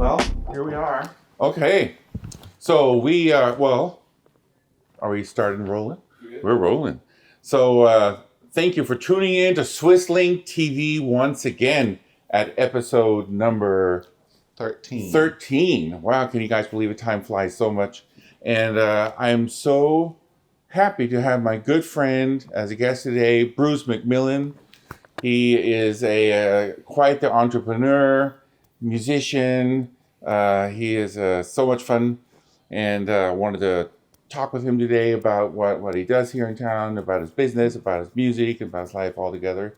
Well, here we are. Okay. So we are, are we starting rolling? We're rolling. So thank you for tuning in to Swisslink TV once again at episode number 13. Wow, can you guys believe it? Time flies so much. And I'm so happy to have my good friend as a guest today, Bruce MacMillan. He is quite the entrepreneur, musician. He is so much fun, and wanted to talk with him today about what he does here in town, about his business, about his music, about his life altogether.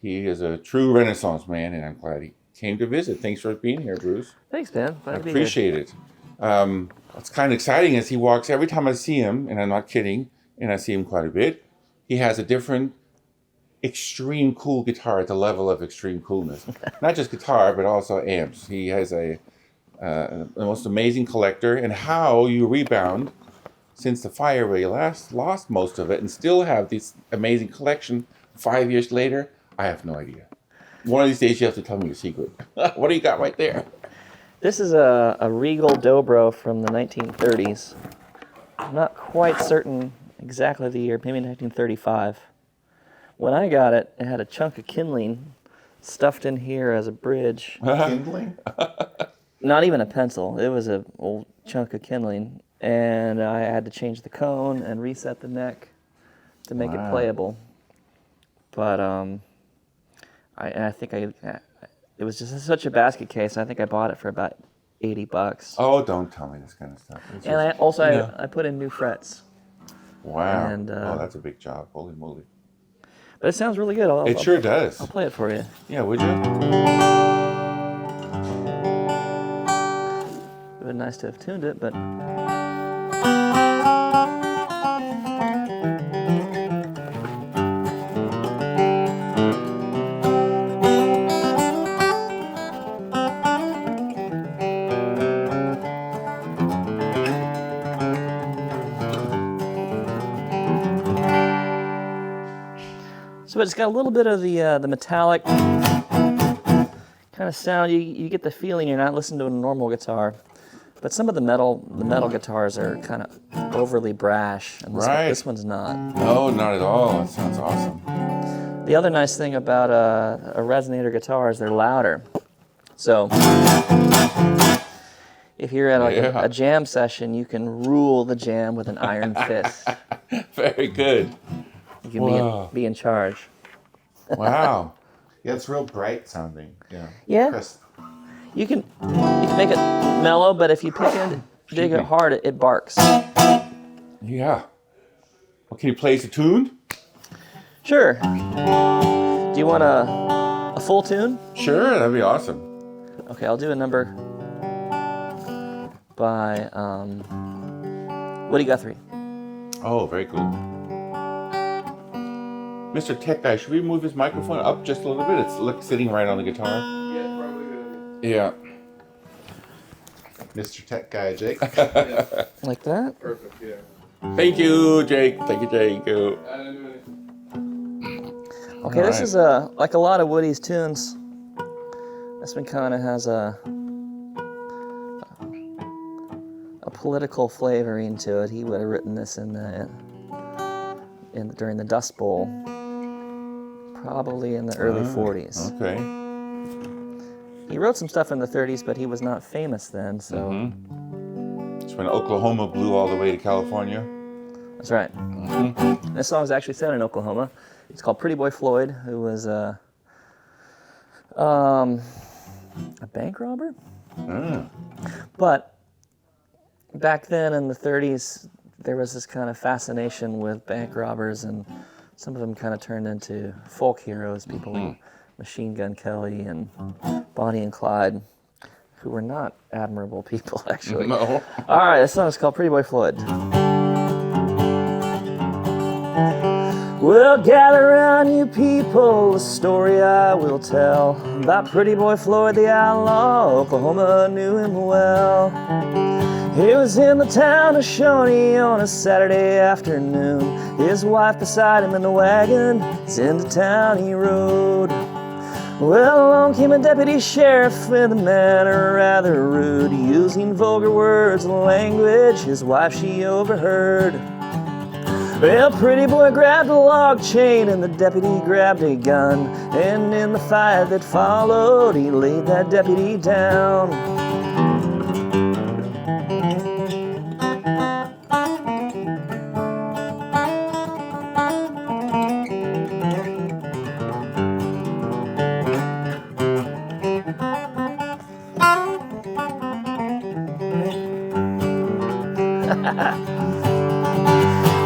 He is a true Renaissance man, and I'm glad he came to visit. Thanks for being here, Bruce. Thanks, man. I appreciate it. What's kind of exciting is he walks, every time I see him, and I'm not kidding, and I see him quite a bit, he has a different extreme cool guitar at the level of extreme coolness. Not just guitar, but also amps. He has the most amazing collector, and how you rebound since the fire where you lost most of it and still have this amazing collection 5 years later, I have no idea. One of these days you have to tell me your secret. What do you got right there? This is a Regal Dobro from the 1930s. I'm not quite certain exactly the year, maybe 1935. When I got it, it had a chunk of kindling stuffed in here as a bridge. Kindling? Not even a pencil. It was an old chunk of kindling. And I had to change the cone and reset the neck to make it playable. But I think it was just such a basket case. I think I bought it for about $80. Oh, don't tell me this kind of stuff. I put in new frets. Wow. And, that's a big job. Holy moly. But it sounds really good. It sure does. I'll play it for you. Yeah, would you? It would have been nice to have tuned it, but... So it's got a little bit of the metallic kind of sound. You get the feeling you're not listening to a normal guitar, but some of the metal guitars are kind of overly brash, and this one's not. No, not at all. It sounds awesome. The other nice thing about a resonator guitar is they're louder. So if you're at a jam session, you can rule the jam with an iron fist. Very good. You can be in charge. Wow. Yeah, it's real bright sounding. Yeah. Crisp. You can make it mellow, but if you dig it hard, it barks. Yeah. Well, can you play us a tune? Sure. Do you want a full tune? Sure, that'd be awesome. Okay, I'll do a number by Woody Guthrie. Oh, very cool. Mr. Tech Guy, should we move his microphone up just a little bit? It's sitting right on the guitar. Yeah, probably good. Yeah. Mr. Tech Guy, Jake. Like that? Perfect, yeah. Thank you, Jake. Thank you, Jake. I didn't do anything. Okay, this is like a lot of Woody's tunes. This one kind of has a political flavoring to it. He would have written this during the Dust Bowl, probably in the early 40s. Okay. He wrote some stuff in the 30s, but he was not famous then, so... It's when Oklahoma blew all the way to California. That's right. This song is actually set in Oklahoma. It's called Pretty Boy Floyd, who was a bank robber? But back then in the 30s, there was this kind of fascination with bank robbers, and some of them kind of turned into folk heroes, people like Machine Gun Kelly and Bonnie and Clyde, who were not admirable people, actually. No. All right, this song is called Pretty Boy Floyd. Well, gather round, you people, the story I will tell about Pretty Boy Floyd the outlaw. Oklahoma knew him well. He was in the town of Shawnee on a Saturday afternoon. His wife beside him in the wagon, it's into town he rode. Well, along came a deputy sheriff with a manner rather rude, using vulgar words and language his wife she overheard. Well, pretty boy grabbed a log chain and the deputy grabbed a gun, and in the fight that followed, he laid that deputy down.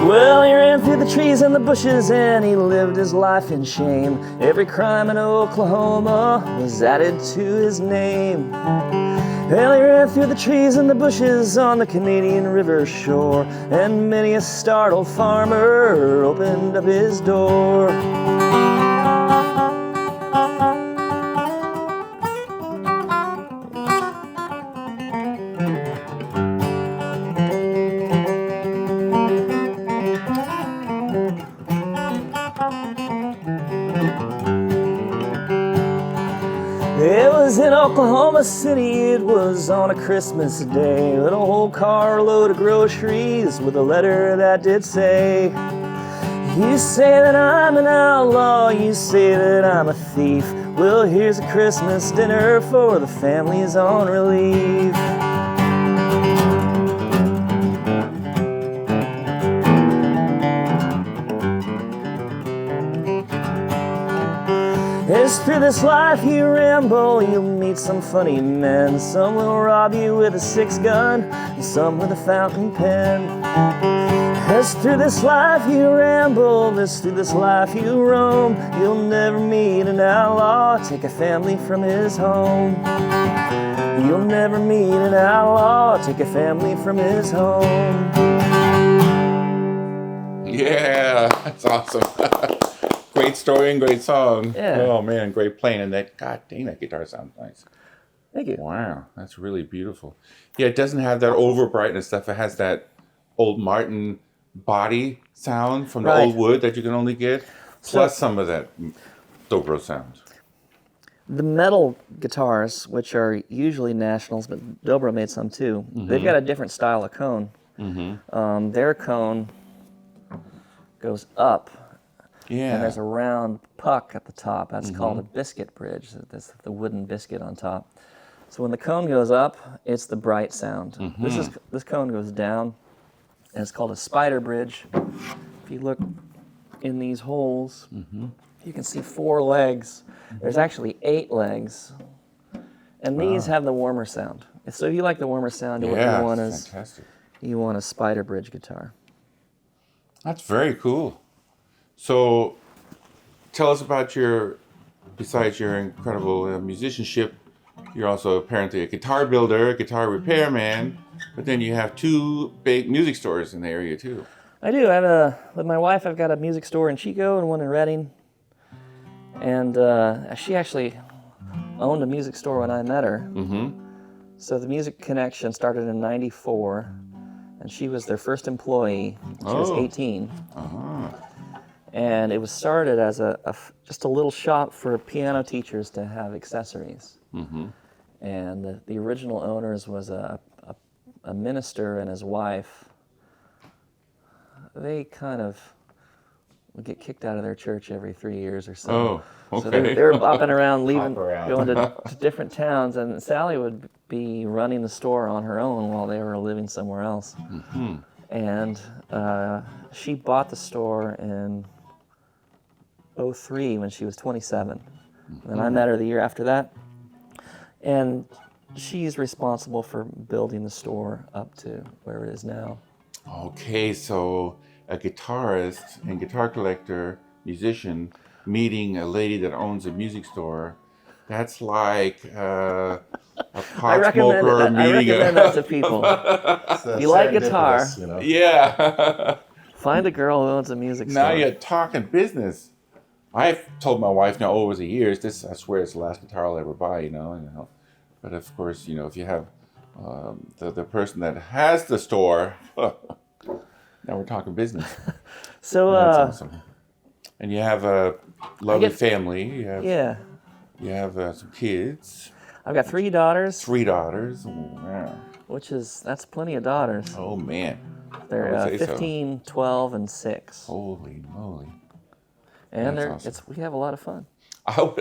Well, he ran through the trees and the bushes and he lived his life in shame. Every crime in Oklahoma was added to his name. Well, he ran through the trees and the bushes on the Canadian River shore, and many a startled farmer opened up his door. It was in Oklahoma City, it was on a Christmas day, with a whole carload of groceries with a letter that did say, you say that I'm an outlaw, you say that I'm a thief, well, here's a Christmas dinner for the families on relief. As through this life you ramble, you'll meet some funny men. Some will rob you with a 6-gun, and some with a fountain pen. As through this life you ramble, as through this life you roam, you'll never meet an outlaw take a family from his home. You'll never meet an outlaw take a family from his home. Yeah, that's awesome. Great story and great song. Yeah. Oh man, great playing. And that, god dang, that guitar sounds nice. Thank you. Wow, that's really beautiful. Yeah, it doesn't have that over brightness stuff. It has that old Martin body sound from the Right. old wood that you can only get, plus some of that dobro sound. The metal guitars, which are usually Nationals, but Dobro made some too, they've got a different style of cone. Their cone goes up, Yeah. and there's a round puck at the top. That's called a biscuit bridge. That's the wooden biscuit on top. So when the cone goes up, it's the bright sound. This cone goes down, and it's called a spider bridge. If you look in these holes, you can see 4 legs. There's actually 8 legs, and these have the warmer sound. So if you like the warmer sound, what you want is fantastic. you want a spider bridge guitar. That's very cool. So, tell us about besides your incredible musicianship, you're also apparently a guitar builder, a guitar repairman, but then you have 2 big music stores in the area too. I do. With my wife, I've got a music store in Chico and one in Redding. And she actually owned a music store when I met her. So the Music Connection started in '94, and she was their first employee. She was 18. And it was started as just a little shop for piano teachers to have accessories. And the original owners was a minister and his wife. They kind of would get kicked out of their church every 3 years or so. Oh, okay. So they were bopping around, leaving, around. going to different towns, and Sally would be running the store on her own while they were living somewhere else. And she bought the store in '03 when she was 27. And I met her the year after that. And she's responsible for building the store up to where it is now. Okay, so a guitarist and guitar collector, musician, meeting a lady that owns a music store, that's like a pot smoker meeting I recommend that to people. You like guitar, You know? Yeah. find a girl who owns a music Now store. you're talking business. I've told my wife now over the years, I swear it's the last guitar I'll ever buy, you know. But of course, if you have the person that has the store, now we're talking business. So, That's awesome. And you have a lovely get- family. You have yeah. You have some kids. I've got 3 daughters, 3 daughters. Wow. that's plenty of daughters. Oh man. They're I would say 15, 12, and 6. Holy moly. And That's awesome. we have a lot of fun. Oh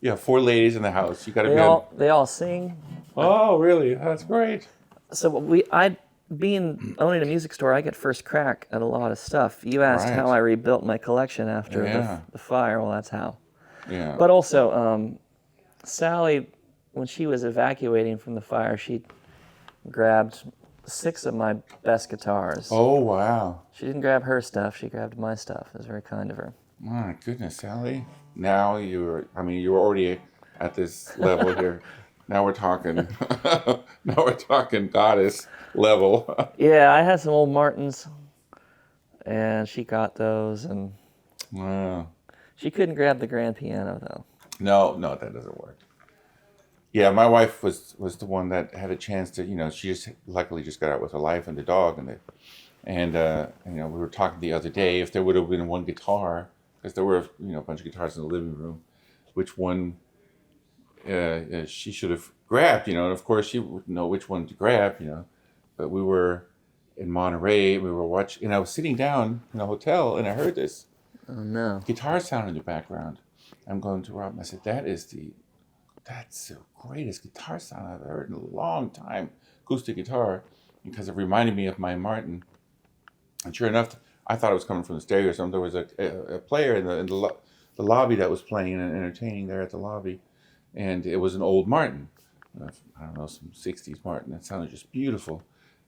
yeah. 4 ladies in the house. You got to be. They all sing. Oh really? That's great. So owning a music store, I get first crack at a lot of stuff. You asked Right. how I rebuilt my collection after Yeah. the fire. Well, that's how. Yeah. But also, Sally, when she was evacuating from the fire, she grabbed 6 of my best guitars. Oh wow. She didn't grab her stuff. She grabbed my stuff. It was very kind of her. My goodness, Sally. Now you're already at this level here. Now we're talking. Now we're talking goddess level. Yeah, I had some old Martins, and she got those, and Wow. she couldn't grab the grand piano, though. No, that doesn't work. Yeah, my wife was the one that had a chance to, she just luckily just got out with her life and the dog, and we were talking the other day if there would have been one guitar, because there were a bunch of guitars in the living room, which one she should have grabbed, and of course she would know which one to grab, but we were in Monterey, we were watching, and I was sitting down in a hotel, and I heard this Oh, no. guitar sound in the background. I'm going to Rob, and I said, that's the greatest guitar sound I've heard in a long time, acoustic guitar, because it reminded me of my Martin. And sure enough, I thought it was coming from the stereo or something. There was a player in the lobby that was playing and entertaining there at the lobby, and it was an old Martin. I don't know, some 60s Martin. That sounded just beautiful.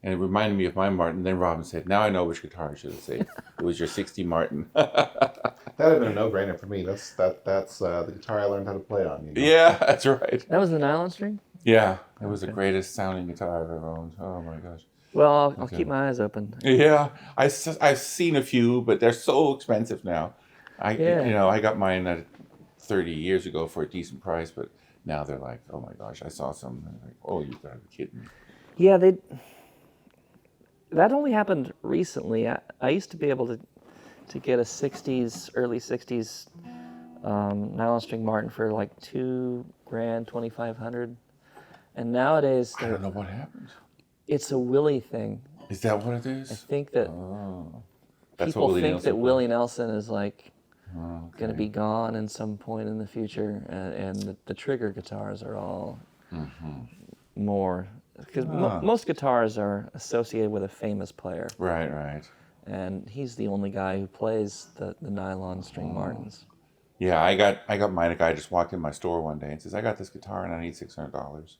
And it reminded me of my Martin. Then Robin said, now I know which guitar I should have said. It was your 60 Martin. That would have been a no-brainer for me. That's the guitar I learned how to play on. Yeah, that's right. That was the nylon string? Yeah, it was the greatest sounding guitar I've ever owned. Oh my gosh. Well, I'll keep my eyes open. Yeah, I've seen a few, but they're so expensive now. I got mine 30 years ago for a decent price, but now they're like, oh my gosh, I saw some. And like, oh, you gotta be kidding me. Yeah, that only happened recently. I used to be able to get a early 60s nylon string Martin for like $2,000, $2,500. And nowadays, I don't know what happened. it's a Willie thing. Is that what it is? I think that That's people what think Nelson that put. Willie Nelson is like Okay. going to be gone in some point in the future, and the trigger guitars are all more, because most guitars are associated with a famous player, Right. and he's the only guy who plays the nylon string Martins. Yeah, I got mine. A guy just walked in my store one day and says, I got this guitar and I need $600.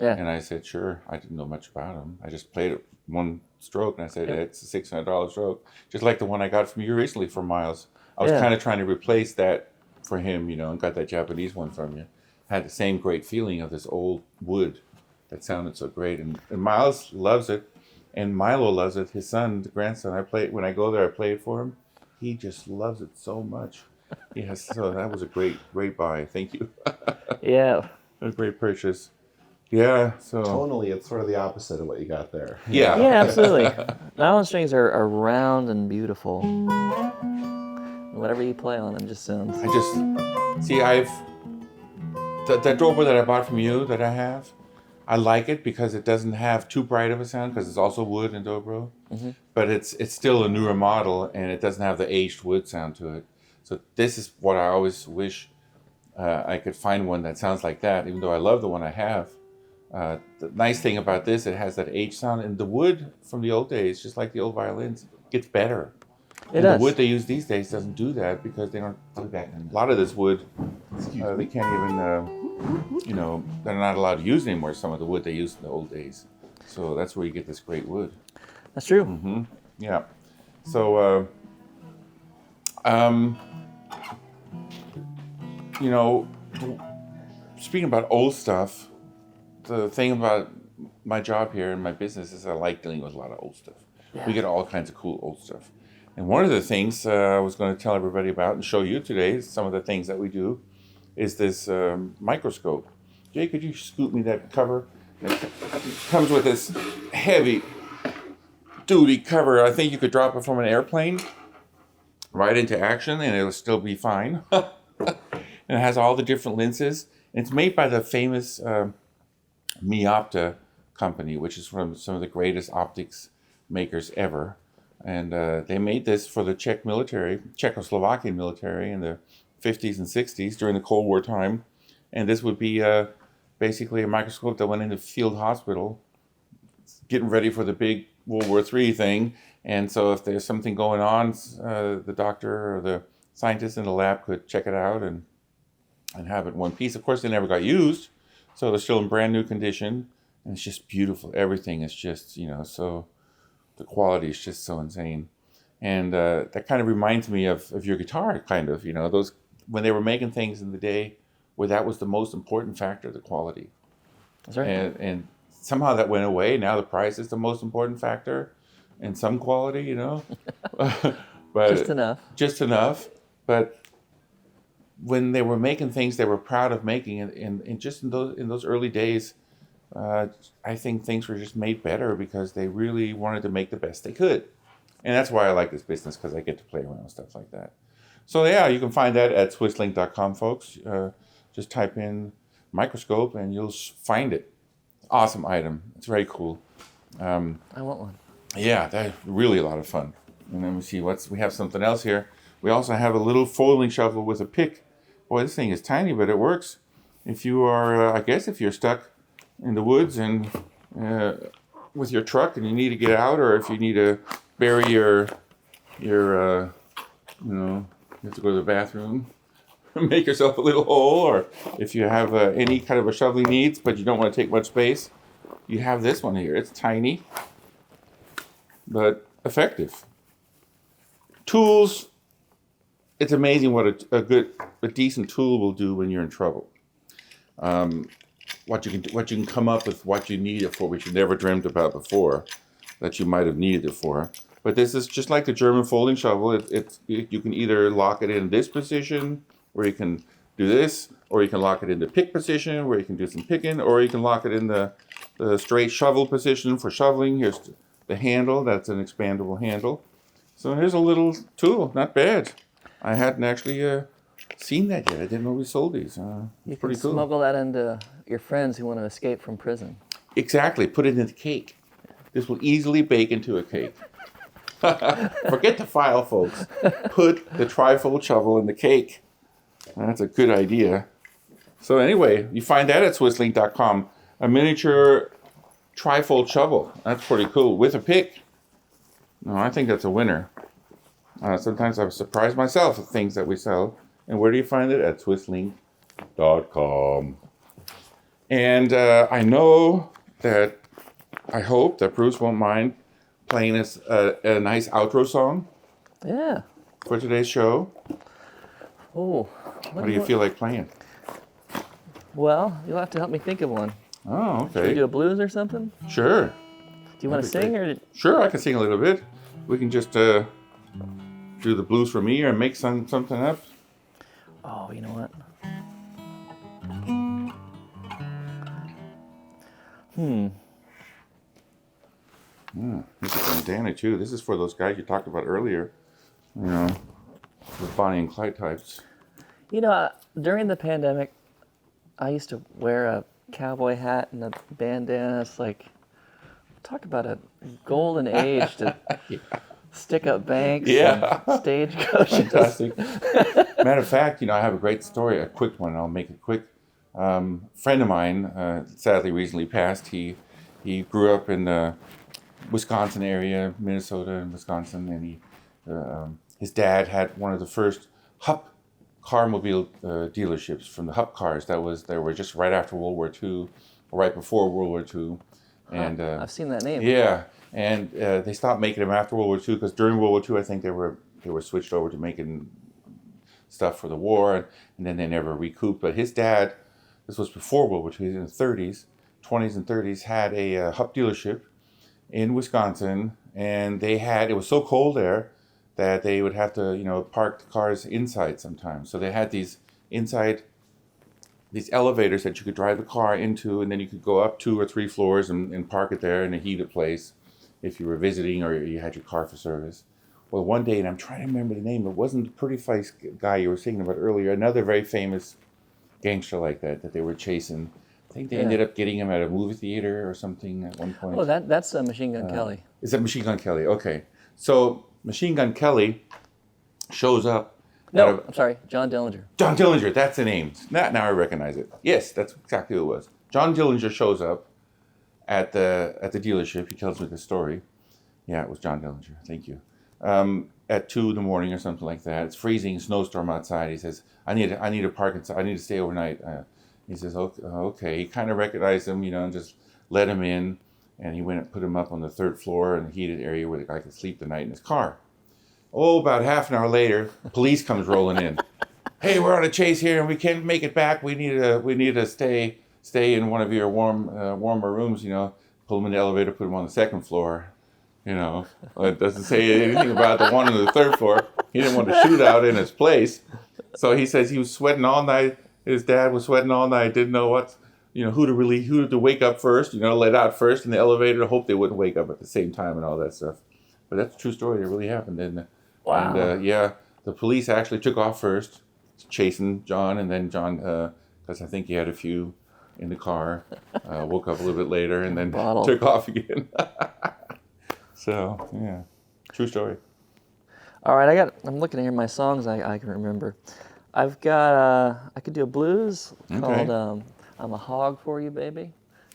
Yeah. And I said, sure. I didn't know much about him. I just played it one stroke, and I said, it's a $600 stroke. Just like the one I got from you recently from Miles. I was kind of trying to replace that for him, and got that Japanese one from you. Had the same great feeling of this old wood that sounded so great. And Miles loves it, and Milo loves it. His son, the grandson, when I go there, I play it for him. He just loves it so much. Yes, so that was a great buy. Thank you. Yeah. A great purchase. Yeah, so Tonally, it's sort of the opposite of what you got there. yeah. Yeah, absolutely. Nylon strings are round and beautiful. Whatever you play on them just sounds. I just see that dobro that I bought from you that I have. I like it because it doesn't have too bright of a sound because it's also wood and dobro, but it's still a newer model and it doesn't have the aged wood sound to it. So this is what I always wish I could find one that sounds like that. Even though I love the one I have. The nice thing about this, it has that aged sound, and the wood from the old days, just like the old violins, gets better. It does. The wood they use these days doesn't do that because they don't do that. A lot of this wood, they can't even, they're not allowed to use anymore. Some of the wood they used in the old days. So that's where you get this great wood. That's true. Yeah. So, speaking about old stuff, the thing about my job here and my business is I like dealing with a lot of old stuff. Yeah. We get all kinds of cool old stuff. And one of the things I was going to tell everybody about and show you today, some of the things that we do, is this microscope. Jay, could you scoot me that cover? It comes with this heavy duty cover. I think you could drop it from an airplane right into action and it'll still be fine. And it has all the different lenses. And it's made by the famous Miopta company, which is from some of the greatest optics makers ever. And they made this for the Czechoslovakian military in the 50s and 60s during the Cold War time. And this would be basically a microscope that went into field hospital, getting ready for the big World War III thing. And so if there's something going on, the doctor or the scientist in the lab could check it out and have it in one piece. Of course, they never got used, so they're still in brand new condition. And it's just beautiful. Everything is just, so the quality is just so insane. And that kind of reminds me of your guitar, kind of, those when they were making things in the day where that was the most important factor, the quality. That's right. And somehow that went away. Now the price is the most important factor and some quality, but Just enough. Just enough. But when they were making things they were proud of making, and just in those early days, I think things were just made better because they really wanted to make the best they could. And that's why I like this business, because I get to play around with stuff like that. So yeah, you can find that at swisslink.com, folks. Just type in microscope and you'll find it. Awesome item. It's very cool. I want one. Yeah, that's really a lot of fun. And then we see we have something else here. We also have a little folding shovel with a pick. Boy, this thing is tiny, but it works. If you are, if you're stuck in the woods and with your truck and you need to get out, or if you need to bury your you have to go to the bathroom, make yourself a little hole, or if you have any kind of a shoveling needs, but you don't want to take much space, you have this one here. It's tiny, but effective. Tools. It's amazing what a decent tool will do when you're in trouble. What you can come up with, what you need it for, which you never dreamt about before, that you might have needed it for. But this is just like the German folding shovel. You can either lock it in this position, where you can do this, or you can lock it in the pick position, where you can do some picking, or you can lock it in the straight shovel position for shoveling. Here's the handle. That's an expandable handle. So here's a little tool. Not bad. I hadn't actually seen that yet. I didn't know we sold these. You pretty can cool. smuggle that into your friends who want to escape from prison. Exactly. Put it in the cake. This will easily bake into a cake. Forget the file, folks. Put the trifold shovel in the cake. That's a good idea. So anyway, you find that at swisslink.com. A miniature trifold shovel. That's pretty cool. With a pick. No, I think that's a winner. Sometimes I'm surprised myself at things that we sell. And where do you find it? At swisslink.com. And I hope that Bruce won't mind playing us a nice outro song Yeah. for today's show. Oh. What do you feel like playing? Well, you'll have to help me think of one. Oh, Should we okay. do a blues or something? Sure. Do you want to That'd be sing or? Sure, I can sing a little bit. We can just do the blues for me or make something up. Oh, you know what? This is from Dana too. This is for those guys you talked about earlier. The Bonnie and Clyde types. During the pandemic, I used to wear a cowboy hat and a bandana. It's like, talk about a golden age to stick up banks Yeah. and stagecoaches. Fantastic. Matter of fact, I have a great story, a quick one. I'll make it quick. Friend of mine, sadly recently passed. He grew up in the Wisconsin area, Minnesota and Wisconsin, and his dad had one of the first Hupp carmobile dealerships from the Hupp cars. They were just right after World War II, or right before World War II. And I've seen that name. yeah, and they stopped making them after World War II because during World War II, I think they were switched over to making stuff for the war, and then they never recouped. But his dad, this was before World War II, in the 20s and 30s, had a Hupp dealership in Wisconsin, and it was so cold there that they would have to, park the cars inside sometimes. So they had these elevators that you could drive the car into, and then you could go up 2 or 3 floors and park it there in a heated place if you were visiting or you had your car for service. well, one day, and I'm trying to remember the name. It wasn't the pretty face guy you were singing about earlier. Another very famous gangster like that they were chasing. I think they ended up getting him at a movie theater or something at one point. Oh, that's Machine Gun Kelly. Is that Machine Gun Kelly? Okay. So Machine Gun Kelly shows up. No, I'm sorry, John Dillinger. John Dillinger, that's the name. Now I recognize it. Yes, that's exactly who it was. John Dillinger shows up at the dealership. He tells me the story. Yeah, it was John Dillinger. Thank you. At 2 in the morning or something like that. It's freezing, snowstorm outside. He says, I need to park inside. I need to stay overnight. He says, okay. He kind of recognized him, and just let him in. And he went and put him up on the 3rd floor in the heated area where the guy could sleep the night in his car. Oh, about half an hour later, police comes rolling in. Hey, we're on a chase here and we can't make it back. We need to stay in one of your warmer rooms. Pull him in the elevator, put him on the 2nd floor. It doesn't say anything about the one on the 3rd floor. He didn't want to shoot out in his place. So he says he was sweating all night. His dad was sweating all night. Didn't know who to wake up first, let out first in the elevator. Hope they wouldn't wake up at the same time and all that stuff. But that's a true story. It really happened. Wow. And the police actually took off first, chasing John. And then John, because I think he had a few in the car, woke up a little bit later and then took off again. So, yeah, true story. All right, I'm looking at here my songs I can remember. I've got, I could do a blues called I'm a Hog for You, Baby.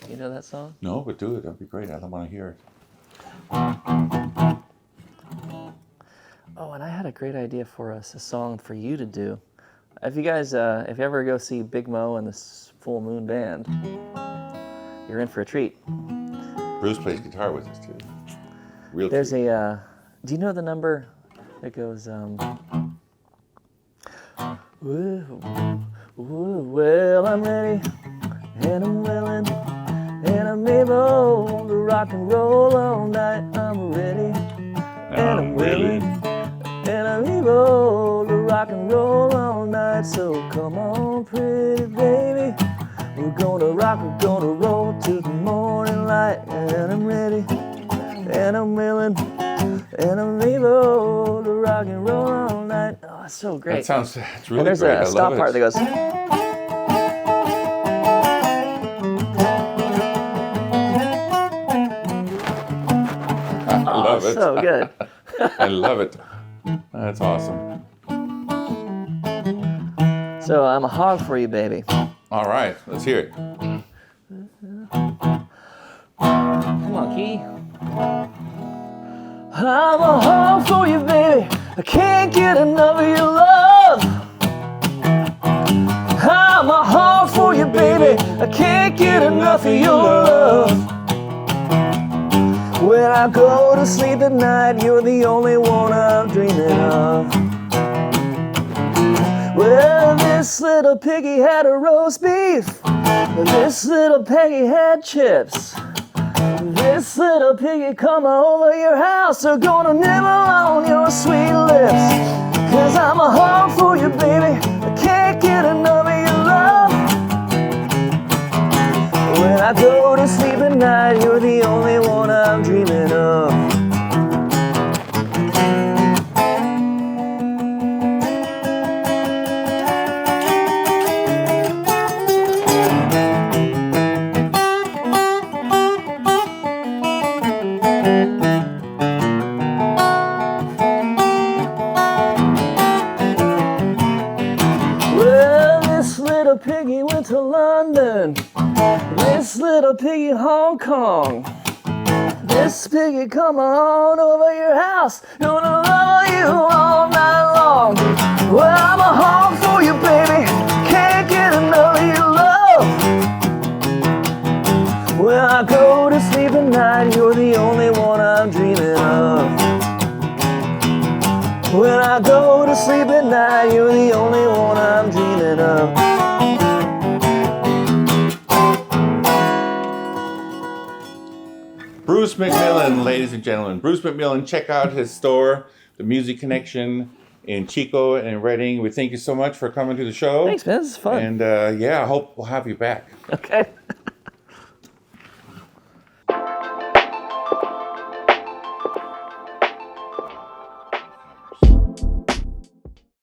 You know that song? No, but do it. That'd be great. I don't want to hear it. Oh, and I had a great idea for us, a song for you to do. If you guys, if you ever go see Big Mo and the Full Moon Band, you're in for a treat. Bruce plays guitar with us, too. There's a, do you know the number that goes, well, I'm ready, and I'm willing, and I'm able to rock and roll all night. I'm ready, and I'm willing, and I'm able to rock and roll all night. So come on, pretty baby, we're gonna rock, we're gonna roll to the morning light. And I'm ready, and I'm willing, and I'm able to rock and roll all night. Oh, it's so great. It's really and there's great. a stop part that goes. I love it. So good. I love it. That's awesome. So I'm a hog for you, baby. All right, let's hear it. Come on, Key. I'm a hog for you, baby. I can't get enough of your love. I'm a hog for you, baby. I can't get enough of your love. When I go to sleep at night, you're the only one I'm dreaming of. Well, this little piggy had a roast beef. This little piggy had chips. This little piggy come over your house, they're gonna nibble on your sweet lips. Cause I'm a hog for you, baby, I can't get enough of your love. When I go to sleep at night, you're the only one I'm dreaming of. Piggy went to London. This little piggy Hong Kong. This piggy come on over your house, gonna love you all night long. Well, I'm a hog for you, baby, can't get enough of your love. When I go to sleep at night, you're the only one I'm dreaming of. When I go to sleep at night, you're the only one I'm dreaming of. Bruce MacMillan, ladies and gentlemen. Bruce MacMillan, check out his store, The Music Connection in Chico and in Reading. We thank you so much for coming to the show. Thanks, man. This is fun. And I hope we'll have you back. Okay.